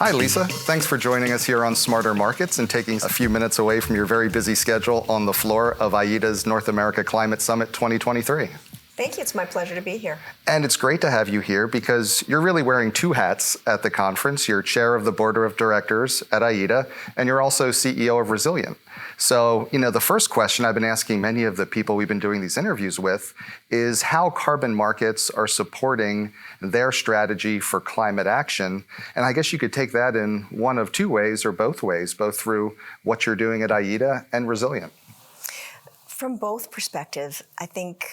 Hi, Lisa. Thanks for joining us here on Smarter Markets and taking a few minutes away from your very busy schedule on the floor of IETA's North America Climate Summit 2023. Thank you. It's my pleasure to be here. And it's great to have you here because you're really wearing two hats at the conference. You're chair of the board of directors at IETA, and you're also CEO of Resilient. So, the first question I've been asking many of the people we've been doing these interviews with is how carbon markets are supporting their strategy for climate action. And I guess you could take that in one of two ways or both ways, both through what you're doing at IETA and Resilient. From both perspectives, I think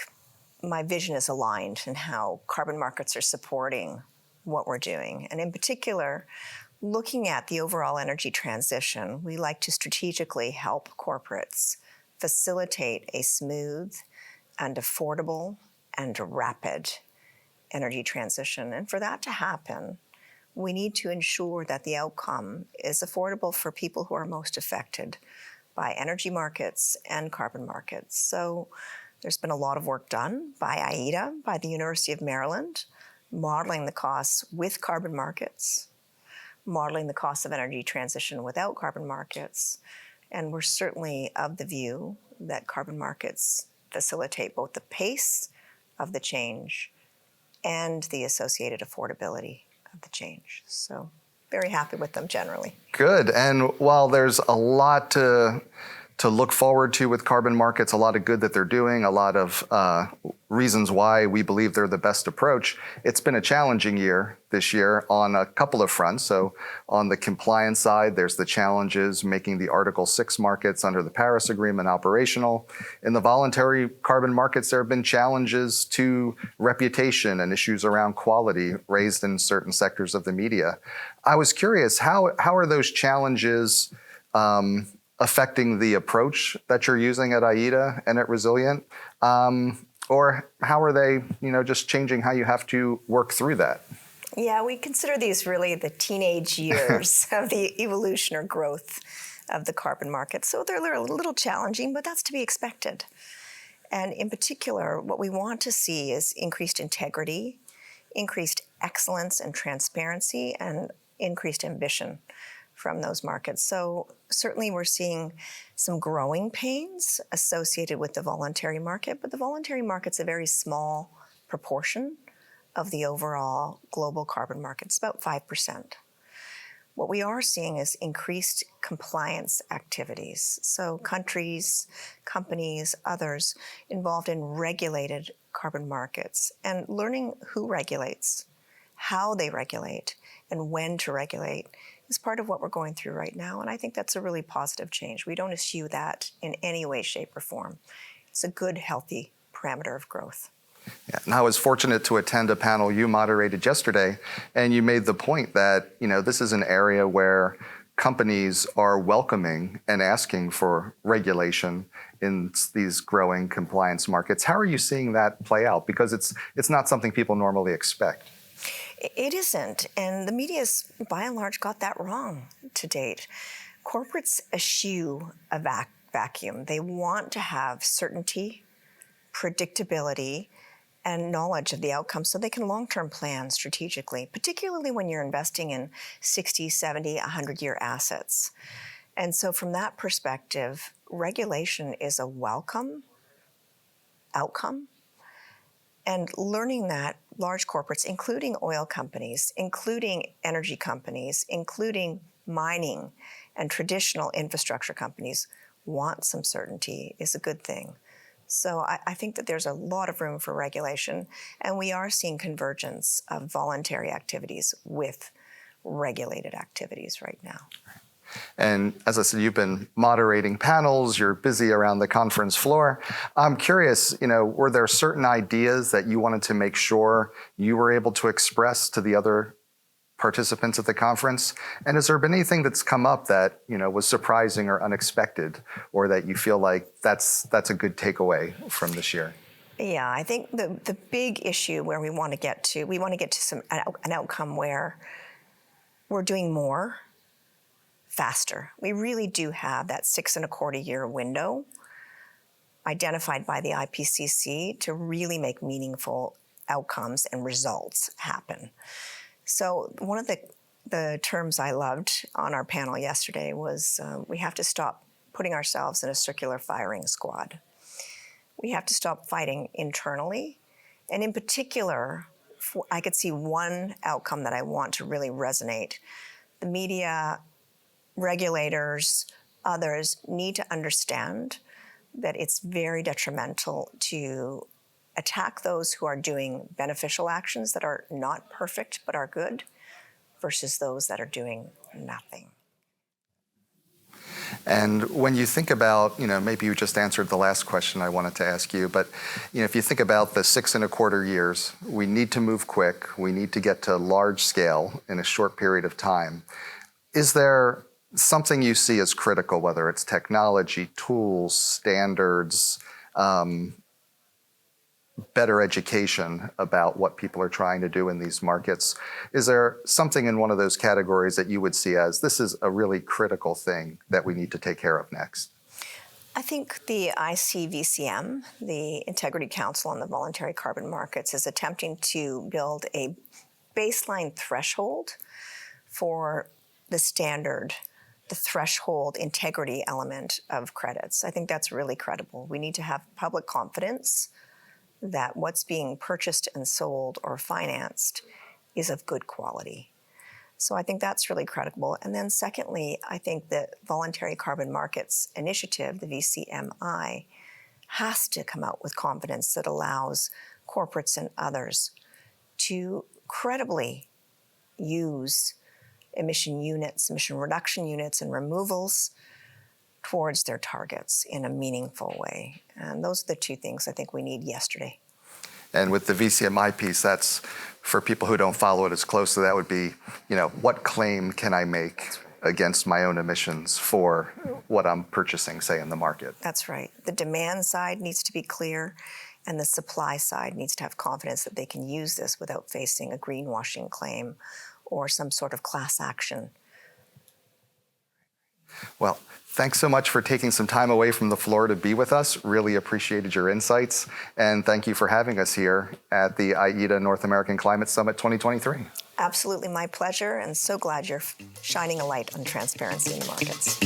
my vision is aligned in how carbon markets are supporting what we're doing. And in particular, looking at the overall energy transition, we like to strategically help corporates facilitate a smooth and affordable and rapid energy transition. And for that to happen, we need to ensure that the outcome is affordable for people who are most affected by energy markets and carbon markets. So there's been a lot of work done by IETA, by the University of Maryland, modeling the costs with carbon markets, modeling the costs of energy transition without carbon markets. And we're certainly of the view that carbon markets facilitate both the pace of the change and the associated affordability of the change. So very happy with them generally. Good. And while there's a lot to look forward to with carbon markets, a lot of good that they're doing, a lot of reasons why we believe they're the best approach. It's been a challenging year this year on a couple of fronts. So on the compliance side, there's the challenges making the Article 6 markets under the Paris Agreement operational. In the voluntary carbon markets, there have been challenges to reputation and issues around quality raised in certain sectors of the media. I was curious, how are those challenges affecting the approach that you're using at IETA and at Resilient? Or how are they, just changing how you have to work through that? Yeah, we consider these really the teenage years of the evolution or growth of the carbon market. So they're a little challenging, but that's to be expected. And in particular, what we want to see is increased integrity, increased excellence and transparency, and increased ambition from those markets. So certainly we're seeing some growing pains associated with the voluntary market, but the voluntary market's a very small proportion of the overall global carbon market. It's about 5%. What we are seeing is increased compliance activities. So countries, companies, others involved in regulated carbon markets and learning who regulates, how they regulate, and when to regulate is part of what we're going through right now. And I think that's a really positive change. We don't eschew that in any way, shape, or form. It's a good, healthy parameter of growth. Yeah, and I was fortunate to attend a panel you moderated yesterday, and you made the point that, this is an area where companies are welcoming and asking for regulation in these growing compliance markets. How are you seeing that play out? Because it's not something people normally expect. It isn't, and the media's by and large got that wrong to date. Corporates eschew a vacuum. They want to have certainty, predictability, and knowledge of the outcome so they can long-term plan strategically, particularly when you're investing in 60, 70, 100-year assets. And so from that perspective, regulation is a welcome outcome. And learning that large corporates, including oil companies, including energy companies, including mining and traditional infrastructure companies, want some certainty is a good thing. So I think that there's a lot of room for regulation, and we are seeing convergence of voluntary activities with regulated activities right now. And as I said, you've been moderating panels, you're busy around the conference floor. I'm curious, were there certain ideas that you wanted to make sure you were able to express to the other participants at the conference? And has there been anything that's come up that, was surprising or unexpected, or that you feel like that's a good takeaway from this year? Yeah, I think the big issue where we want to get to an outcome where we're doing more faster. We really do have that 6.25-year window identified by the IPCC to really make meaningful outcomes and results happen. So one of the terms I loved on our panel yesterday was we have to stop putting ourselves in a circular firing squad. We have to stop fighting internally. And in particular, I could see one outcome that I want to really resonate. The media, regulators, others need to understand that it's very detrimental to attack those who are doing beneficial actions that are not perfect but are good versus those that are doing nothing. And when you think about, maybe you just answered the last question I wanted to ask you, but if you think about the 6.25 years, we need to move quick. We need to get to large scale in a short period of time. Is there something you see as critical, whether it's technology, tools, standards, better education about what people are trying to do in these markets? Is there something in one of those categories that you would see as this is a really critical thing that we need to take care of next? I think the ICVCM, the Integrity Council on the Voluntary Carbon Markets, is attempting to build a baseline threshold for the standard, the threshold integrity element of credits. I think that's really credible. We need to have public confidence that what's being purchased and sold or financed is of good quality. So I think that's really credible. And then secondly, I think the Voluntary Carbon Markets Initiative, the VCMI, has to come out with confidence that allows corporates and others to credibly use emission units, emission reduction units and removals towards their targets in a meaningful way. And those are the two things I think we need yesterday. And with the VCMI piece, that's for people who don't follow it as closely, that would be, what claim can I make against my own emissions for what I'm purchasing, say, in the market? That's right. The demand side needs to be clear, and the supply side needs to have confidence that they can use this without facing a greenwashing claim or some sort of class action. Well, thanks so much for taking some time away from the floor to be with us. Really appreciated your insights. And thank you for having us here at the IETA North American Climate Summit 2023. Absolutely my pleasure, and so glad you're shining a light on transparency in the markets.